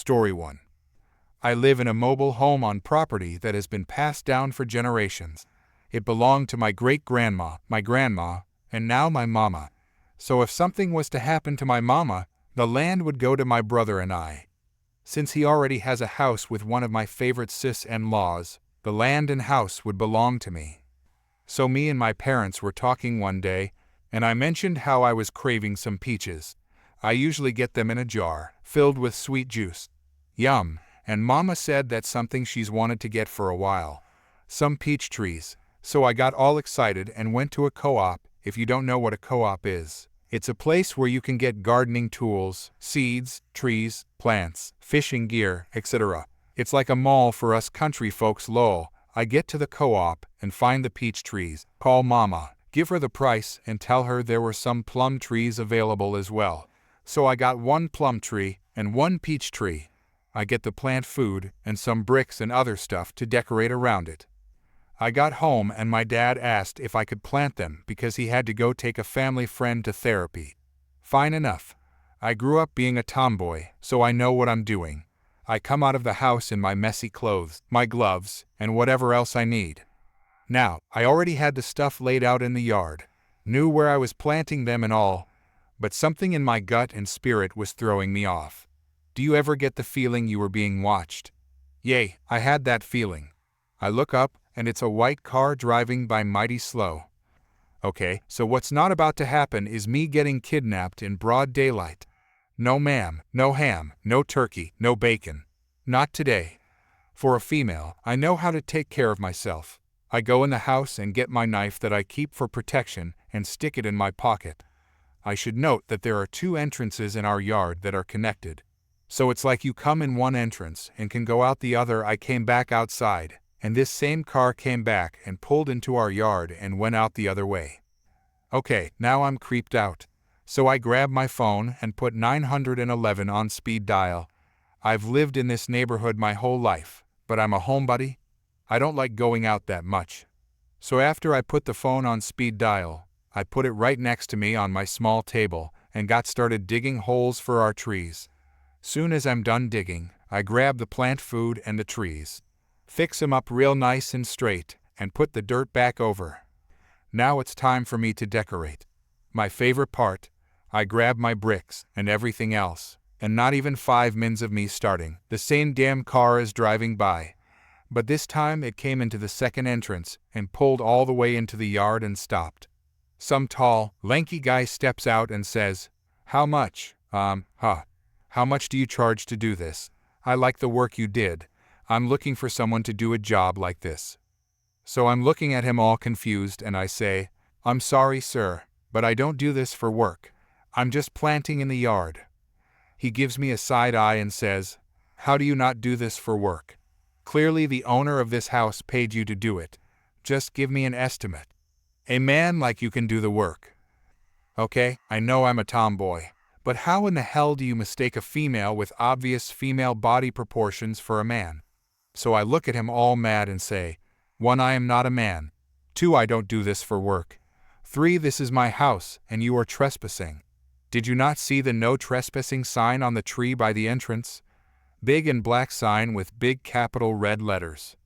Story 1. I live in a mobile home on property that has been passed down for generations. It belonged to my great-grandma, my grandma, and now my mama. So if something was to happen to my mama, the land would go to my brother and I. Since he already has a house with one of my favorite sis-in-laws, the land and house would belong to me. So me and my parents were talking one day, and I mentioned how I was craving some peaches. I usually get them in a jar, filled with sweet juice. Yum, and Mama said that's something she's wanted to get for a while. Some peach trees. So I got all excited and went to a co-op. If you don't know what a co-op is, it's a place where you can get gardening tools, seeds, trees, plants, fishing gear, etc. It's like a mall for us country folks. Lol. I get to the co-op and find the peach trees, call Mama, give her the price and tell her there were some plum trees available as well. So I got one plum tree and one peach tree. I get the plant food and some bricks and other stuff to decorate around it. I got home and my dad asked if I could plant them because he had to go take a family friend to therapy. Fine enough. I grew up being a tomboy, so I know what I'm doing. I come out of the house in my messy clothes, my gloves, and whatever else I need. Now, I already had the stuff laid out in the yard, knew where I was planting them and all, but something in my gut and spirit was throwing me off. Do you ever get the feeling you were being watched? Yay, I had that feeling. I look up, and it's a white car driving by mighty slow. Okay, so what's not about to happen is me getting kidnapped in broad daylight. No ma'am, no ham, no turkey, no bacon. Not today. For a female, I know how to take care of myself. I go in the house and get my knife that I keep for protection and stick it in my pocket. I should note that there are 2 entrances in our yard that are connected. So it's like you come in one entrance and can go out the other. I came back outside, and this same car came back and pulled into our yard and went out the other way. Okay, now I'm creeped out. So I grab my phone and put 911 on speed dial. I've lived in this neighborhood my whole life, but I'm a homebody. I don't like going out that much. So after I put the phone on speed dial, I put it right next to me on my small table and got started digging holes for our trees. Soon as I'm done digging, I grab the plant food and the trees, fix them up real nice and straight, and put the dirt back over. Now it's time for me to decorate. My favorite part, I grab my bricks and everything else, and not even 5 minutes of me starting, the same damn car is driving by. But this time it came into the second entrance and pulled all the way into the yard and stopped. Some tall, lanky guy steps out and says, "How much? How much do you charge to do this? I like the work you did. I'm looking for someone to do a job like this." So I'm looking at him all confused and I say, "I'm sorry, sir, but I don't do this for work. I'm just planting in the yard." He gives me a side eye and says, "How do you not do this for work? Clearly the owner of this house paid you to do it. Just give me an estimate. A man like you can do the work." Okay, I know I'm a tomboy, but how in the hell do you mistake a female with obvious female body proportions for a man? So I look at him all mad and say, 1, I am not a man. 2, I don't do this for work. 3, this is my house and you are trespassing. Did you not see the no trespassing sign on the tree by the entrance? Big and black sign with big capital red letters.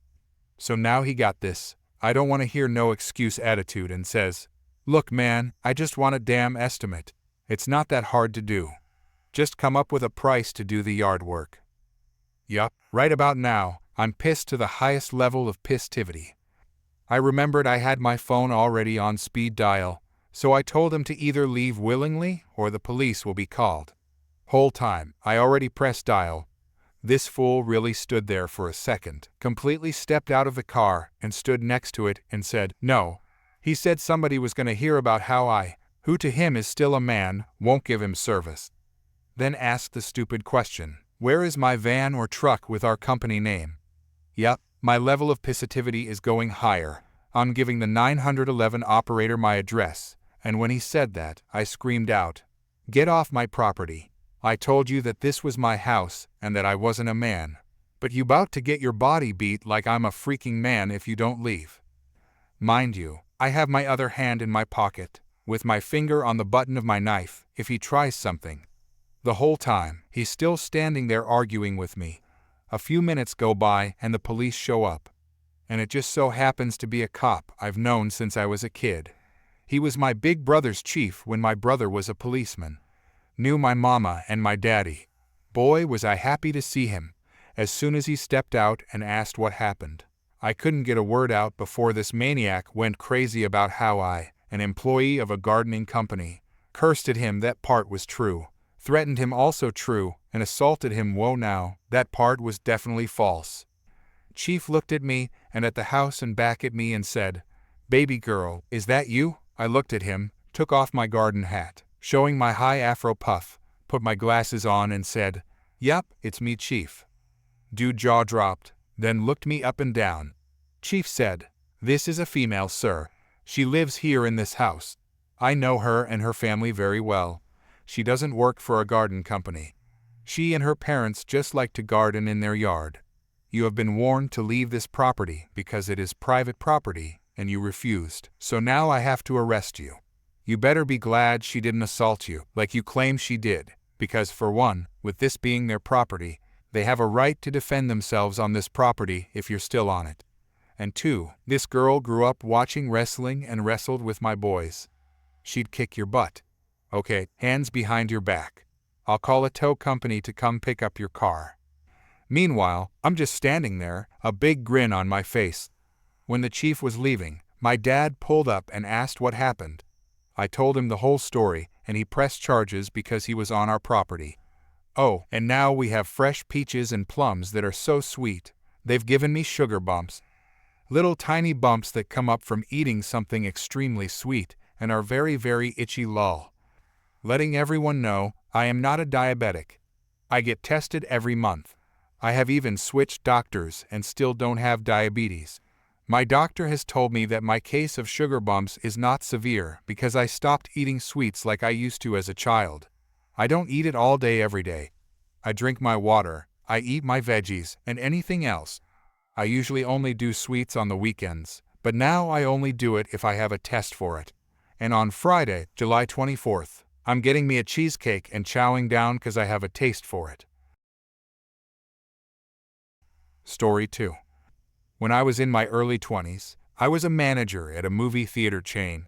So now he got this, I don't want to hear no excuse attitude and says, "Look man, I just want a damn estimate. It's not that hard to do. Just come up with a price to do the yard work." Yup, right about now, I'm pissed to the highest level of pisstivity. I remembered I had my phone already on speed dial, so I told him to either leave willingly or the police will be called. Whole time, I already pressed dial. This fool really stood there for a second, completely stepped out of the car and stood next to it and said, "No." He said somebody was going to hear about how I, who to him is still a man, won't give him service. Then asked the stupid question, "Where is my van or truck with our company name?" Yup, my level of pissivity is going higher. I'm giving the 911 operator my address, and when he said that, I screamed out, "Get off my property. I told you that this was my house and that I wasn't a man. But you bout to get your body beat like I'm a freaking man if you don't leave." Mind you, I have my other hand in my pocket, with my finger on the button of my knife, if he tries something. The whole time, He's still standing there arguing with me. A few minutes go by and the police show up. And it just so happens to be a cop I've known since I was a kid. He was my big brother's chief when my brother was a policeman. Knew my mama and my daddy. Boy, was I happy to see him, as soon as he stepped out and asked what happened. I couldn't get a word out before this maniac went crazy about how I, an employee of a gardening company, cursed at him. That part was true. Threatened him also true, and assaulted him. Whoa now, that part was definitely false. Chief looked at me and at the house and back at me and said, "Baby girl, is that you?" I looked at him, took off my garden hat, showing my high afro puff, put my glasses on and said, "Yup, it's me, Chief." Dude jaw dropped, then looked me up and down. Chief said, "This is a female, sir. She lives here in this house. I know her and her family very well. She doesn't work for a garden company. She and her parents just like to garden in their yard. You have been warned to leave this property because it is private property, and you refused. So now I have to arrest you. You better be glad she didn't assault you like you claim she did, because for one, with this being their property, they have a right to defend themselves on this property if you're still on it. And two, this girl grew up watching wrestling and wrestled with my boys. She'd kick your butt. Okay, hands behind your back. I'll call a tow company to come pick up your car." Meanwhile, I'm just standing there, a big grin on my face. When the chief was leaving, my dad pulled up and asked what happened. I told him the whole story, and he pressed charges because he was on our property. Oh, and now we have fresh peaches and plums that are so sweet. They've given me sugar bumps. Little tiny bumps that come up from eating something extremely sweet and are very, very itchy. Lol. Letting everyone know, I am not a diabetic. I get tested every month. I have even switched doctors and still don't have diabetes. My doctor has told me that my case of sugar bumps is not severe because I stopped eating sweets like I used to as a child. I don't eat it all day every day. I drink my water, I eat my veggies, and anything else. I usually only do sweets on the weekends, but now I only do it if I have a test for it. And on Friday, July 24th, I'm getting me a cheesecake and chowing down because I have a taste for it. Story 2. When I was in my early 20s, I was a manager at a movie theater chain.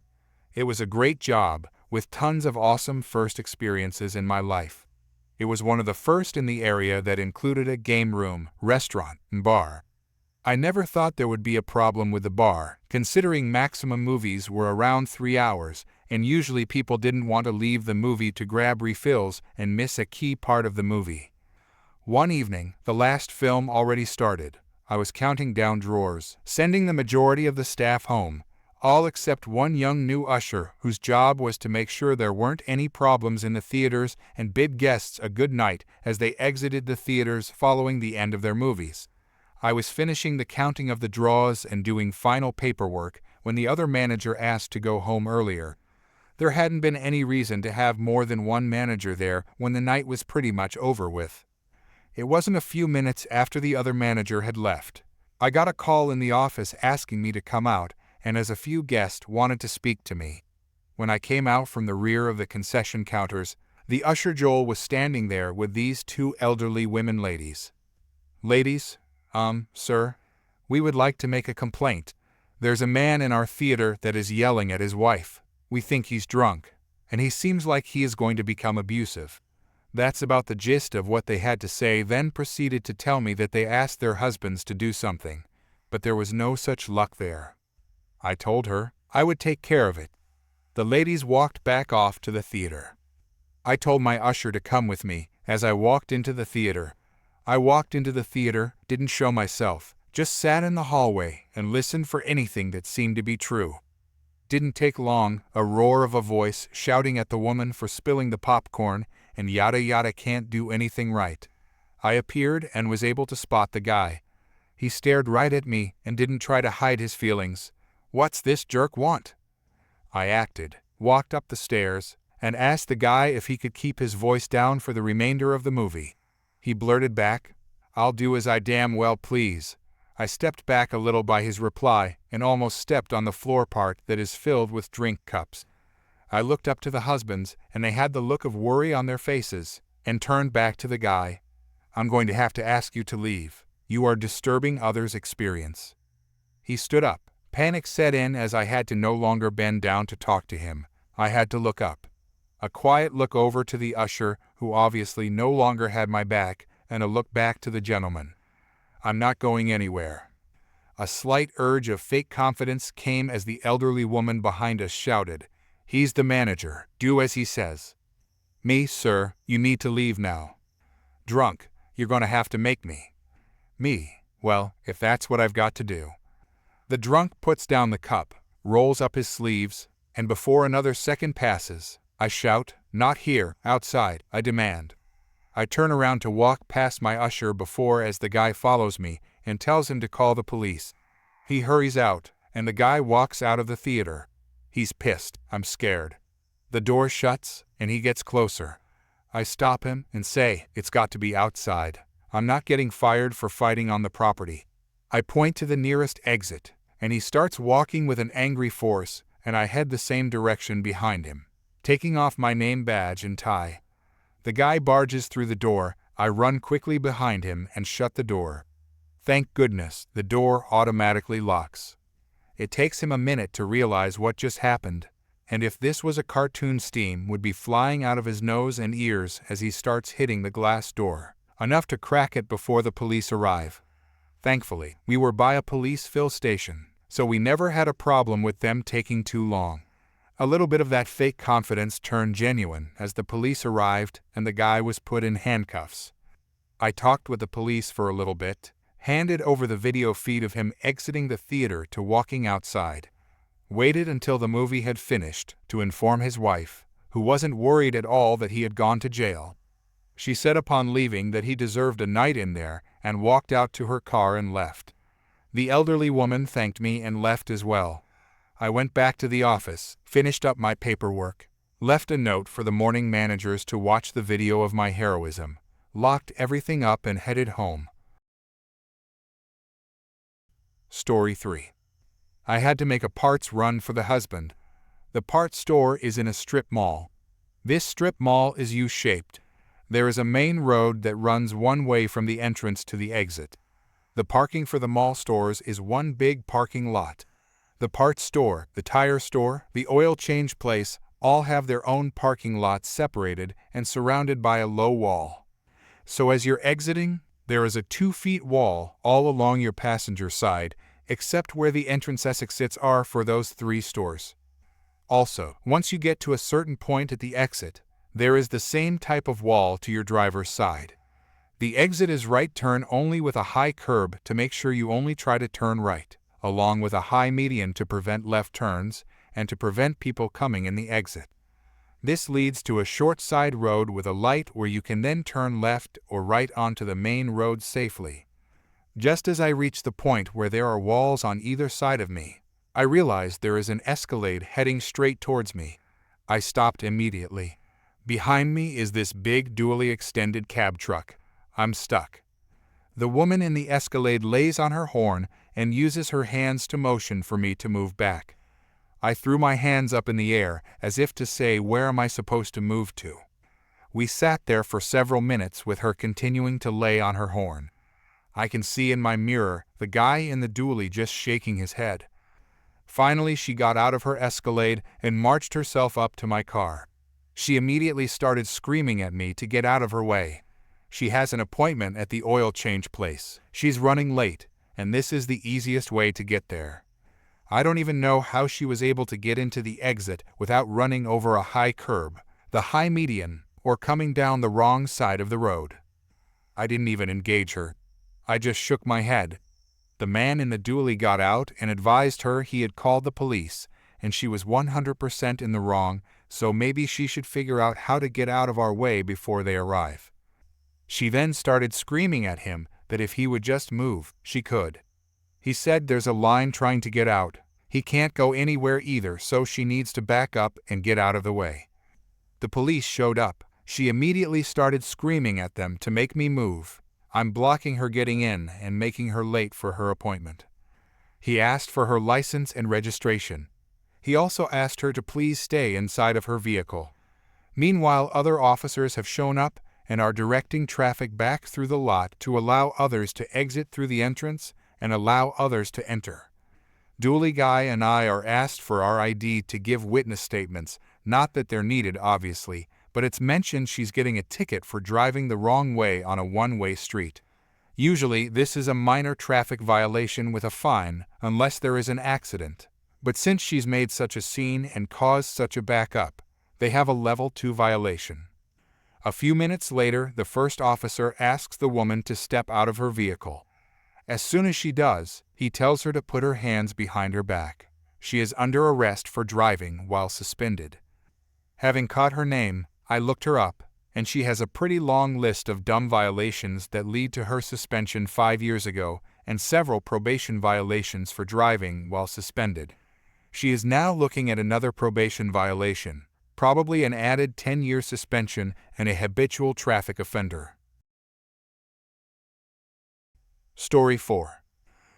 It was a great job, with tons of awesome first experiences in my life. It was one of the first in the area that included a game room, restaurant, and bar. I never thought there would be a problem with the bar, considering maximum movies were around 3 hours, and usually people didn't want to leave the movie to grab refills and miss a key part of the movie. One evening, the last film already started. I was counting down drawers, sending the majority of the staff home, all except one young new usher whose job was to make sure there weren't any problems in the theaters and bid guests a good night as they exited the theaters following the end of their movies. I was finishing the counting of the draws and doing final paperwork when the other manager asked to go home earlier. There hadn't been any reason to have more than one manager there when the night was pretty much over with. It wasn't a few minutes after the other manager had left. I got a call in the office asking me to come out, and as a few guests wanted to speak to me. When I came out from the rear of the concession counters, the usher Joel was standing there with these two elderly women ladies. "Ladies, sir, we would like to make a complaint. There's a man in our theater that is yelling at his wife. We think he's drunk, and he seems like he is going to become abusive." That's about the gist of what they had to say, then proceeded to tell me that they asked their husbands to do something, but there was no such luck there. I told her I would take care of it. The ladies walked back off to the theater. I told my usher to come with me as I walked into the theater. I walked into the theater, didn't show myself, just sat in the hallway and listened for anything that seemed to be true. Didn't take long, a roar of a voice shouting at the woman for spilling the popcorn and yada yada can't do anything right. I appeared and was able to spot the guy. He stared right at me and didn't try to hide his feelings. "What's this jerk want?" I acted, walked up the stairs, and asked the guy if he could keep his voice down for the remainder of the movie. He blurted back, "I'll do as I damn well please." I stepped back a little by his reply and almost stepped on the floor part that is filled with drink cups. I looked up to the husbands, and they had the look of worry on their faces, and turned back to the guy. "I'm going to have to ask you to leave. You are disturbing others' experience." He stood up. Panic set in as I had to no longer bend down to talk to him. I had to look up. A quiet look over to the usher, who obviously no longer had my back, and a look back to the gentleman. "I'm not going anywhere." A slight urge of fake confidence came as the elderly woman behind us shouted, "He's the manager. Do as he says." "Me, sir, you need to leave now." "Drunk, you're going to have to make me." "Me, well, if that's what I've got to do." The drunk puts down the cup, rolls up his sleeves, and before another second passes, I shout, "Not here, outside," I demand. I turn around to walk past my usher before as the guy follows me and tells him to call the police. He hurries out, and the guy walks out of the theater. He's pissed. I'm scared. The door shuts, and he gets closer. I stop him and say, "It's got to be outside. I'm not getting fired for fighting on the property." I point to the nearest exit, and he starts walking with an angry force, and I head the same direction behind him, taking off my name badge and tie. The guy barges through the door. I run quickly behind him and shut the door. Thank goodness, the door automatically locks. It takes him a minute to realize what just happened, and if this was a cartoon, steam would be flying out of his nose and ears as he starts hitting the glass door, enough to crack it before the police arrive. Thankfully, we were by a police fill station, so we never had a problem with them taking too long. A little bit of that fake confidence turned genuine as the police arrived and the guy was put in handcuffs. I talked with the police for a little bit, handed over the video feed of him exiting the theater to walking outside, waited until the movie had finished to inform his wife, who wasn't worried at all that he had gone to jail. She said upon leaving that he deserved a night in there and walked out to her car and left. The elderly woman thanked me and left as well. I went back to the office, finished up my paperwork, left a note for the morning managers to watch the video of my heroism, locked everything up and headed home. Story 3. I had to make a parts run for the husband. The parts store is in a strip mall. This strip mall is U-shaped. There is a main road that runs one way from the entrance to the exit. The parking for the mall stores is one big parking lot. The parts store, the tire store, the oil change place all have their own parking lots separated and surrounded by a low wall. So as you're exiting, there is a 2-foot wall all along your passenger side, except where the entrance exits are for those 3 stores. Also, once you get to a certain point at the exit, there is the same type of wall to your driver's side. The exit is right turn only with a high curb to make sure you only try to turn right, along with a high median to prevent left turns and to prevent people coming in the exit. This leads to a short side road with a light where you can then turn left or right onto the main road safely. Just as I reach the point where there are walls on either side of me, I realize there is an Escalade heading straight towards me. I stopped immediately. Behind me is this big dually extended cab truck. I'm stuck. The woman in the Escalade lays on her horn and uses her hands to motion for me to move back. I threw my hands up in the air as if to say, "Where am I supposed to move to?" We sat there for several minutes with her continuing to lay on her horn. I can see in my mirror the guy in the dually just shaking his head. Finally, she got out of her Escalade and marched herself up to my car. She immediately started screaming at me to get out of her way. She has an appointment at the oil change place. She's running late, and this is the easiest way to get there. I don't even know how she was able to get into the exit without running over a high curb, the high median, or coming down the wrong side of the road. I didn't even engage her. I just shook my head. The man in the dually got out and advised her he had called the police, and she was 100% in the wrong, so maybe she should figure out how to get out of our way before they arrive. She then started screaming at him that if he would just move, she could. He said there's a line trying to get out. He can't go anywhere either, so she needs to back up and get out of the way. The police showed up. She immediately started screaming at them to make me move. I'm blocking her getting in and making her late for her appointment. He asked for her license and registration. He also asked her to please stay inside of her vehicle. Meanwhile, other officers have shown up, and are directing traffic back through the lot to allow others to exit through the entrance and allow others to enter. Dually Guy and I are asked for our ID to give witness statements, not that they're needed obviously, but it's mentioned she's getting a ticket for driving the wrong way on a one-way street. Usually this is a minor traffic violation with a fine, unless there is an accident. But since she's made such a scene and caused such a backup, they have a level 2 violation. A few minutes later, the first officer asks the woman to step out of her vehicle. As soon as she does, he tells her to put her hands behind her back. She is under arrest for driving while suspended. Having caught her name, I looked her up, and she has a pretty long list of dumb violations that lead to her suspension 5 years ago and several probation violations for driving while suspended. She is now looking at another probation violation, probably an added 10-year suspension and a habitual traffic offender. Story 4.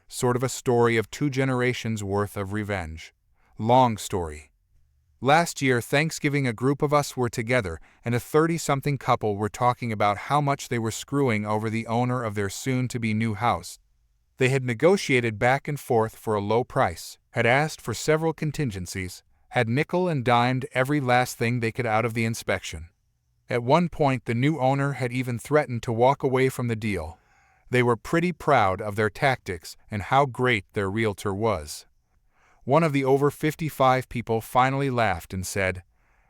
Sort of a story of 2 generations worth of revenge. Long story. Last year, Thanksgiving, a group of us were together, and a 30-something couple were talking about how much they were screwing over the owner of their soon-to-be new house. They had negotiated back and forth for a low price, had asked for several contingencies, had nickel and dimed every last thing they could out of the inspection. At one point, the new owner had even threatened to walk away from the deal. They were pretty proud of their tactics and how great their realtor was. One of the over 55 people finally laughed and said,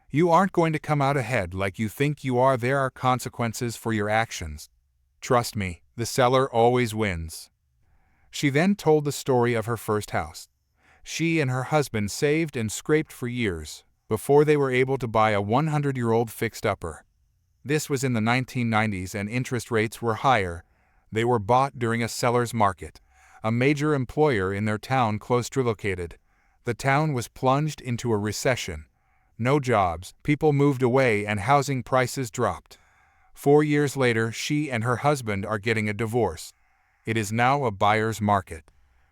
"You aren't going to come out ahead like you think you are. There are consequences for your actions. Trust me, the seller always wins." She then told the story of her first house. She and her husband saved and scraped for years before they were able to buy a 100-year-old fixed-upper. This was in the 1990s and interest rates were higher. They were bought during a seller's market. A major employer in their town close to located. The town was plunged into a recession. No jobs, people moved away and housing prices dropped. 4 years later, she and her husband are getting a divorce. It is now a buyer's market.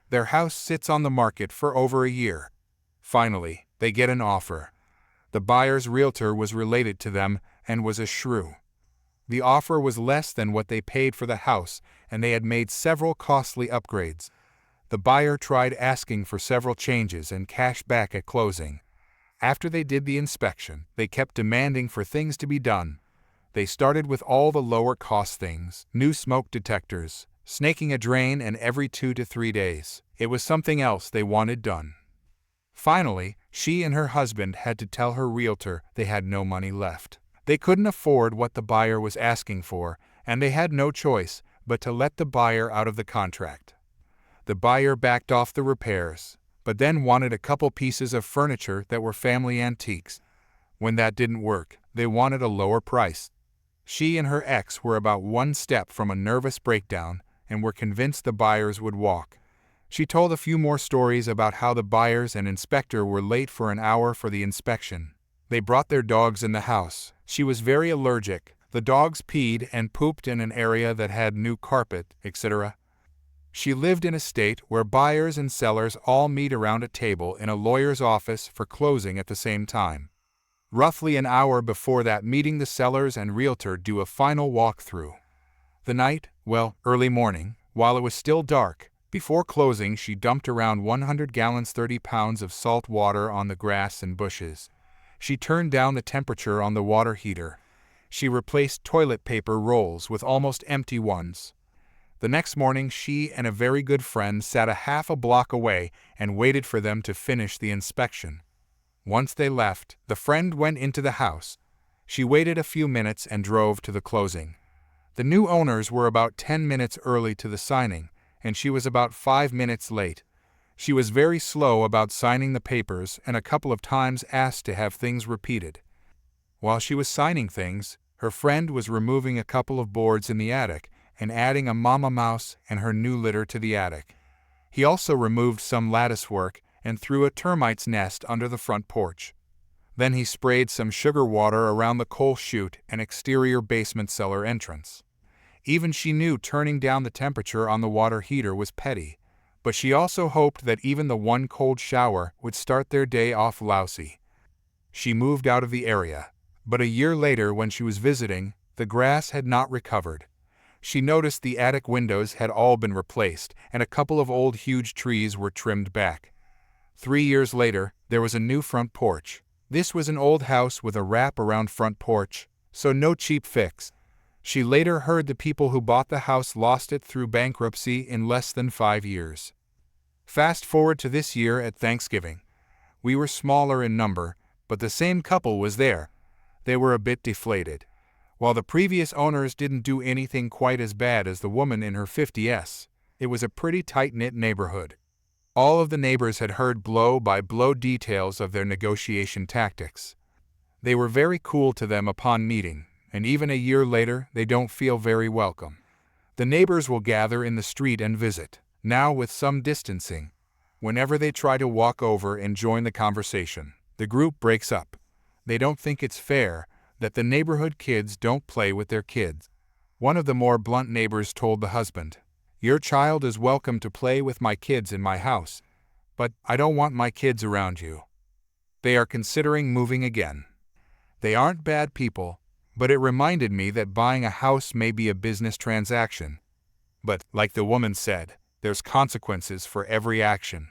Their house sits on the market for over a year. Finally, they get an offer. The buyer's realtor was related to them and was a shrew. The offer was less than what they paid for the house, and they had made several costly upgrades. The buyer tried asking for several changes and cash back at closing. After they did the inspection, they kept demanding for things to be done. They started with all the lower-cost things, new smoke detectors, snaking a drain, and every 2 to 3 days, it was something else they wanted done. Finally, she and her husband had to tell her realtor they had no money left. They couldn't afford what the buyer was asking for, and they had no choice but to let the buyer out of the contract. The buyer backed off the repairs, but then wanted a couple pieces of furniture that were family antiques. When that didn't work, they wanted a lower price. She and her ex were about one step from a nervous breakdown and were convinced the buyers would walk. She told a few more stories about how the buyers and inspector were late for an hour for the inspection. They brought their dogs in the house. She was very allergic. The dogs peed and pooped in an area that had new carpet, etc. She lived in a state where buyers and sellers all meet around a table in a lawyer's office for closing at the same time. Roughly an hour before that meeting, the sellers and realtor do a final walkthrough. The night, early morning, while it was still dark, before closing, she dumped around 100 gallons, 30 pounds of salt water on the grass and bushes. She turned down the temperature on the water heater. She replaced toilet paper rolls with almost empty ones. The next morning, she and a very good friend sat a half a block away and waited for them to finish the inspection. Once they left, the friend went into the house. She waited a few minutes and drove to the closing. The new owners were about 10 minutes early to the signing, and she was about 5 minutes late. She was very slow about signing the papers and a couple of times asked to have things repeated. While she was signing things, her friend was removing a couple of boards in the attic and adding a mama mouse and her new litter to the attic. He also removed some lattice work and threw a termite's nest under the front porch. Then he sprayed some sugar water around the coal chute and exterior basement cellar entrance. Even she knew turning down the temperature on the water heater was petty, but she also hoped that even the one cold shower would start their day off lousy. She moved out of the area, but a year later when she was visiting, The grass had not recovered. She noticed the attic windows had all been replaced, and a couple of old huge trees were trimmed back. 3 years later, there was a new front porch. This was an old house with a wrap-around front porch, so no cheap fix. She later heard the people who bought the house lost it through bankruptcy in less than 5 years. Fast forward to this year at Thanksgiving. We were smaller in number, but the same couple was there. They were a bit deflated. While the previous owners didn't do anything quite as bad as the woman in her 50s, it was a pretty tight-knit neighborhood. All of the neighbors had heard blow-by-blow details of their negotiation tactics. They were very cool to them upon meeting, and even a year later they don't feel very welcome. The neighbors will gather in the street and visit, now with some distancing. Whenever they try to walk over and join the conversation, the group breaks up. They don't think it's fair that the neighborhood kids don't play with their kids. One of the more blunt neighbors told the husband, "Your child is welcome to play with my kids in my house, but I don't want my kids around you." They are considering moving again. They aren't bad people, but it reminded me that buying a house may be a business transaction. But, like the woman said, there's consequences for every action.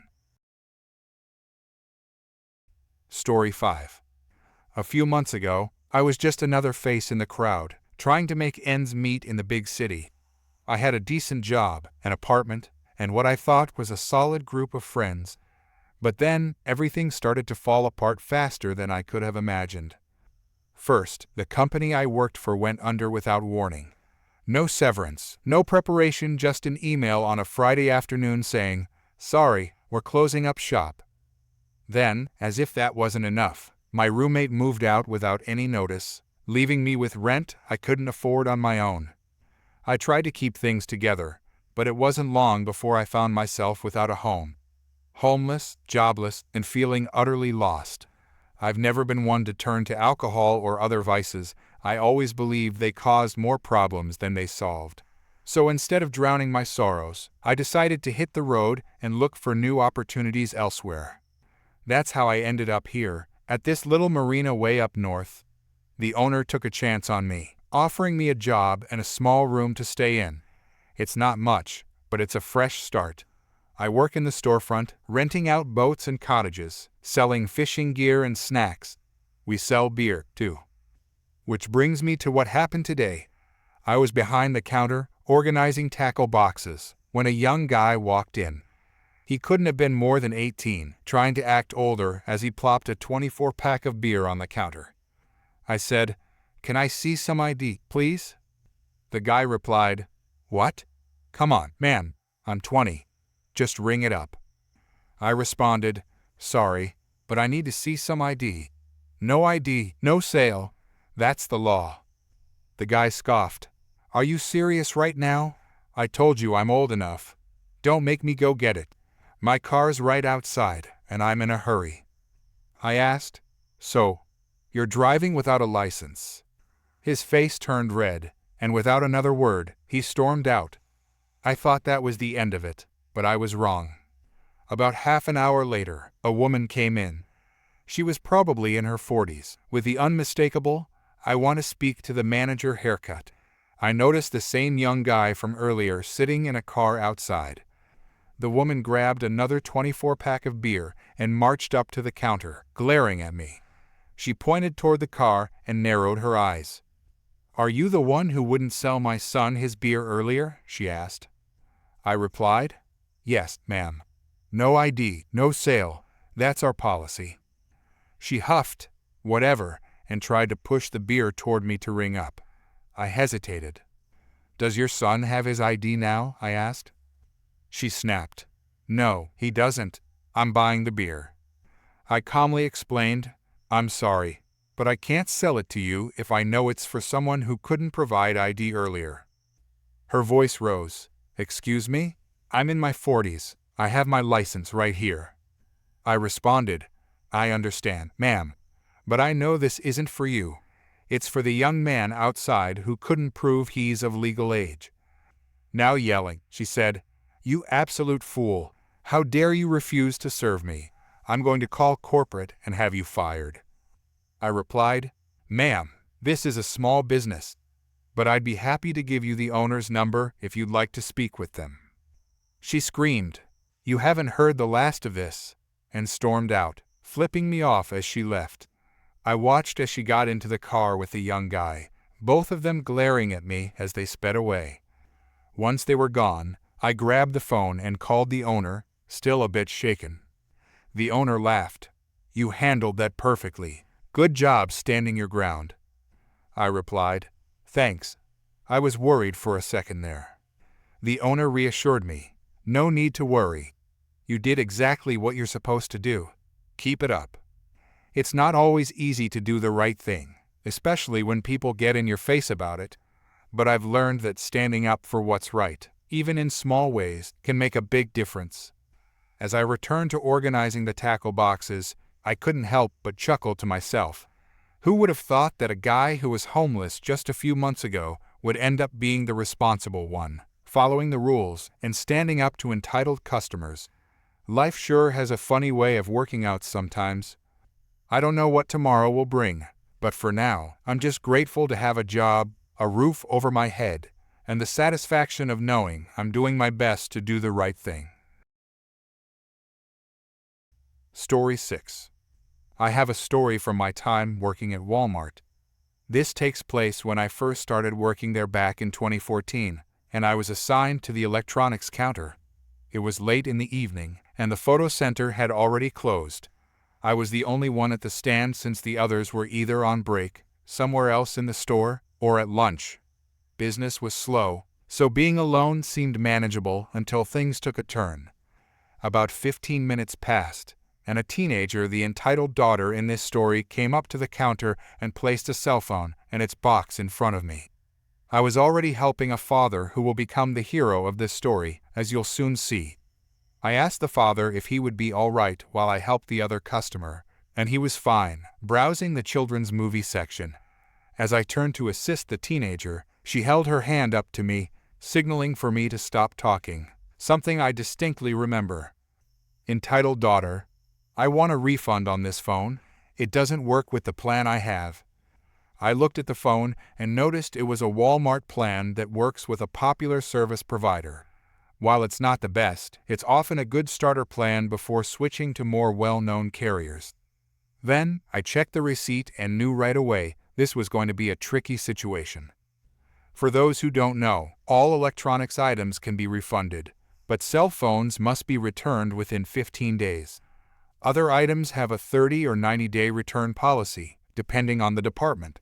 Story 5. A few months ago, I was just another face in the crowd, trying to make ends meet in the big city. I had a decent job, an apartment, and what I thought was a solid group of friends. But then, everything started to fall apart faster than I could have imagined. First, the company I worked for went under without warning. No severance, no preparation, just an email on a Friday afternoon saying, "Sorry, we're closing up shop." Then, as if that wasn't enough, my roommate moved out without any notice, leaving me with rent I couldn't afford on my own. I tried to keep things together, but it wasn't long before I found myself without a home. Homeless, jobless, and feeling utterly lost. I've never been one to turn to alcohol or other vices. I always believed they caused more problems than they solved. So instead of drowning my sorrows, I decided to hit the road and look for new opportunities elsewhere. That's how I ended up here, at this little marina way up north. The owner took a chance on me, offering me a job and a small room to stay in. It's not much, but it's a fresh start. I work in the storefront, renting out boats and cottages, selling fishing gear and snacks. We sell beer, too. Which brings me to what happened today. I was behind the counter, organizing tackle boxes, when a young guy walked in. He couldn't have been more than 18, trying to act older as he plopped a 24-pack of beer on the counter. I said, "Can I see some ID, please?" The guy replied, "What? Come on, man, I'm 20. Just ring it up." I responded, "Sorry, but I need to see some ID. No ID, no sale. That's the law." The guy scoffed. "Are you serious right now? I told you I'm old enough. Don't make me go get it. My car's right outside, and I'm in a hurry." I asked, "So, you're driving without a license?" His face turned red, and without another word, he stormed out. I thought that was the end of it, but I was wrong. About half an hour later, a woman came in. She was probably in her 40s, with the unmistakable, "I want to speak to the manager" haircut. I noticed the same young guy from earlier sitting in a car outside. The woman grabbed another 24-pack of beer and marched up to the counter, glaring at me. She pointed toward the car and narrowed her eyes. "Are you the one who wouldn't sell my son his beer earlier?" she asked. I replied, "Yes, ma'am. No ID, no sale. That's our policy." She huffed, "Whatever," and tried to push the beer toward me to ring up. I hesitated. "Does your son have his ID now?" I asked. She snapped, "No, he doesn't. I'm buying the beer." I calmly explained, "I'm sorry, but I can't sell it to you if I know it's for someone who couldn't provide ID earlier." Her voice rose. "Excuse me? I'm in my 40s. I have my license right here." I responded, "I understand, ma'am, but I know this isn't for you. It's for the young man outside who couldn't prove he's of legal age." Now yelling, she said, "You absolute fool. How dare you refuse to serve me? I'm going to call corporate and have you fired." I replied, "Ma'am, this is a small business." but I'd be happy to give you the owner's number if you'd like to speak with them." She screamed, "You haven't heard the last of this," and stormed out, flipping me off as she left. I watched as she got into the car with the young guy, both of them glaring at me as they sped away. Once they were gone, I grabbed the phone and called the owner, still a bit shaken. The owner laughed. "You handled that perfectly. Good job standing your ground." I replied, "Thanks. I was worried for a second there." The owner reassured me, "No need to worry. You did exactly what you're supposed to do. Keep it up." It's not always easy to do the right thing, especially when people get in your face about it, but I've learned that standing up for what's right, even in small ways, can make a big difference. As I returned to organizing the tackle boxes, I couldn't help but chuckle to myself. Who would have thought that a guy who was homeless just a few months ago would end up being the responsible one, following the rules and standing up to entitled customers? Life sure has a funny way of working out sometimes. I don't know what tomorrow will bring, but for now, I'm just grateful to have a job, a roof over my head, and the satisfaction of knowing I'm doing my best to do the right thing. Story 6. I have a story from my time working at Walmart. This takes place when I first started working there back in 2014, and I was assigned to the electronics counter. It was late in the evening, and the photo center had already closed. I was the only one at the stand since the others were either on break, somewhere else in the store, or at lunch. Business was slow, so being alone seemed manageable until things took a turn. About 15 minutes passed, and a teenager, the entitled daughter in this story, came up to the counter and placed a cell phone and its box in front of me. I was already helping a father who will become the hero of this story, as you'll soon see. I asked the father if he would be all right while I helped the other customer, and he was fine, browsing the children's movie section. As I turned to assist the teenager, she held her hand up to me, signaling for me to stop talking, something I distinctly remember. Entitled daughter, "I want a refund on this phone. It doesn't work with the plan I have." I looked at the phone and noticed it was a Walmart plan that works with a popular service provider. While it's not the best, it's often a good starter plan before switching to more well-known carriers. Then, I checked the receipt and knew right away this was going to be a tricky situation. For those who don't know, all electronics items can be refunded, but cell phones must be returned within 15 days. Other items have a 30 or 90-day return policy, depending on the department.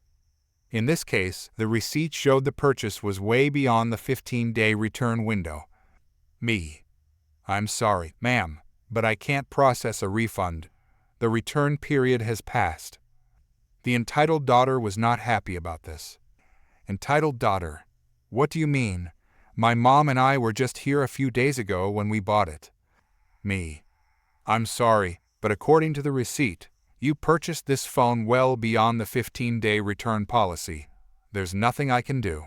In this case, the receipt showed the purchase was way beyond the 15-day return window. Me: "I'm sorry, ma'am, but I can't process a refund. The return period has passed." The entitled daughter was not happy about this. Entitled daughter: "What do you mean? My mom and I were just here a few days ago when we bought it." Me: "I'm sorry, but according to the receipt, you purchased this phone well beyond the 15-day return policy. There's nothing I can do."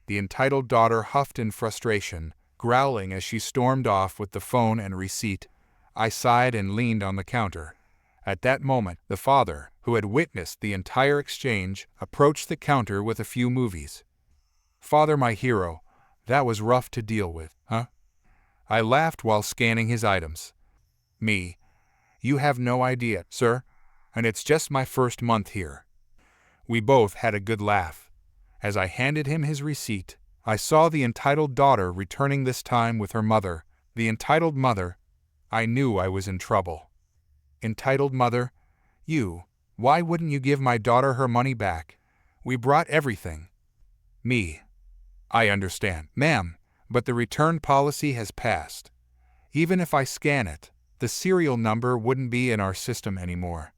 The entitled daughter huffed in frustration, growling as she stormed off with the phone and receipt. I sighed and leaned on the counter. At that moment, the father, who had witnessed the entire exchange, approached the counter with a few movies. "Father, my hero, that was rough to deal with, huh?" I laughed while scanning his items. Me: "You have no idea, sir, and it's just my first month here." We both had a good laugh. As I handed him his receipt, I saw the entitled daughter returning this time with her mother. The entitled mother: I knew I was in trouble. Entitled mother: why wouldn't you give my daughter her money back? We brought everything." Me: "I understand, ma'am, but the return policy has passed. Even if I scan it, the serial number wouldn't be in our system anymore."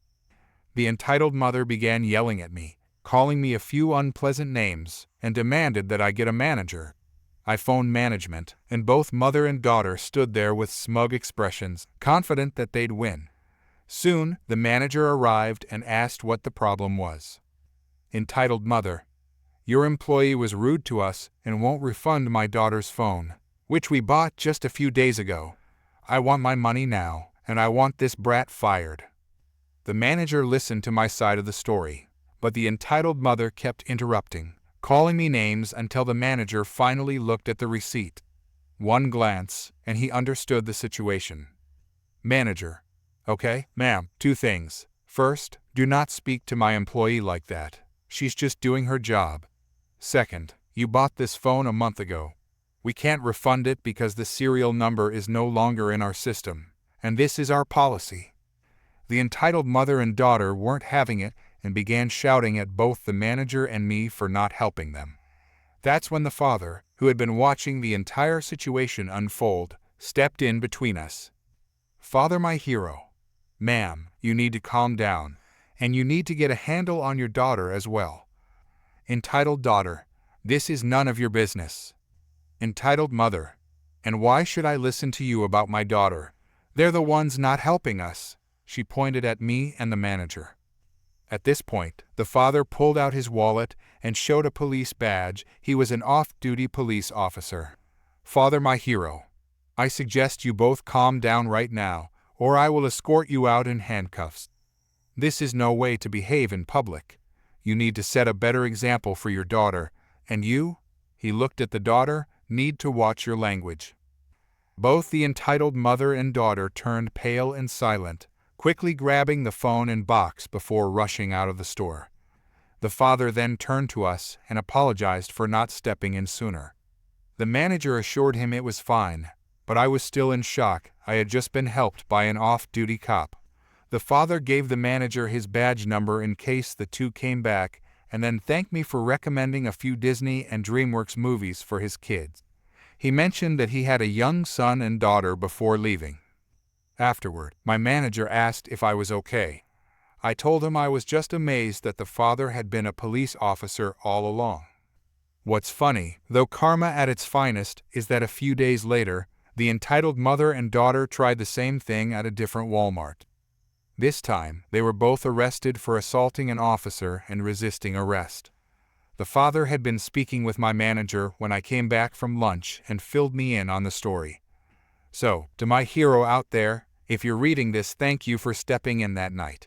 The entitled mother began yelling at me, calling me a few unpleasant names, and demanded that I get a manager. I phoned management, and both mother and daughter stood there with smug expressions, confident that they'd win. Soon, the manager arrived and asked what the problem was. Entitled mother: "Your employee was rude to us and won't refund my daughter's phone, which we bought just a few days ago. I want my money now, and I want this brat fired." The manager listened to my side of the story, but the entitled mother kept interrupting, calling me names until the manager finally looked at the receipt. One glance, and he understood the situation. Manager: okay, ma'am, 2 things. First, do not speak to my employee like that. She's just doing her job. Second, you bought this phone a month ago. We can't refund it because the serial number is no longer in our system, and this is our policy. The entitled mother and daughter weren't having it and began shouting at both the manager and me for not helping them. That's when the father, who had been watching the entire situation unfold, stepped in between us. Father, my hero. Ma'am, you need to calm down, and you need to get a handle on your daughter as well. Entitled daughter: this is none of your business. Entitled mother: and why should I listen to you about my daughter? They're the ones not helping us. She pointed at me and the manager. At this point, the father pulled out his wallet and showed a police badge. He was an off-duty police officer. Father, my hero, I suggest you both calm down right now, or I will escort you out in handcuffs. This is no way to behave in public. You need to set a better example for your daughter, and you, he looked at the daughter, need to watch your language. Both the entitled mother and daughter turned pale and silent, quickly grabbing the phone and box before rushing out of the store. The father then turned to us and apologized for not stepping in sooner. The manager assured him it was fine, but I was still in shock. I had just been helped by an off-duty cop. The father gave the manager his badge number in case the two came back, and then thanked me for recommending a few Disney and DreamWorks movies for his kids. He mentioned that he had a young son and daughter before leaving. Afterward, my manager asked if I was okay. I told him I was just amazed that the father had been a police officer all along. What's funny, though karma at its finest, is that a few days later, the entitled mother and daughter tried the same thing at a different Walmart. This time, they were both arrested for assaulting an officer and resisting arrest. The father had been speaking with my manager when I came back from lunch and filled me in on the story. So, to my hero out there, if you're reading this, thank you for stepping in that night.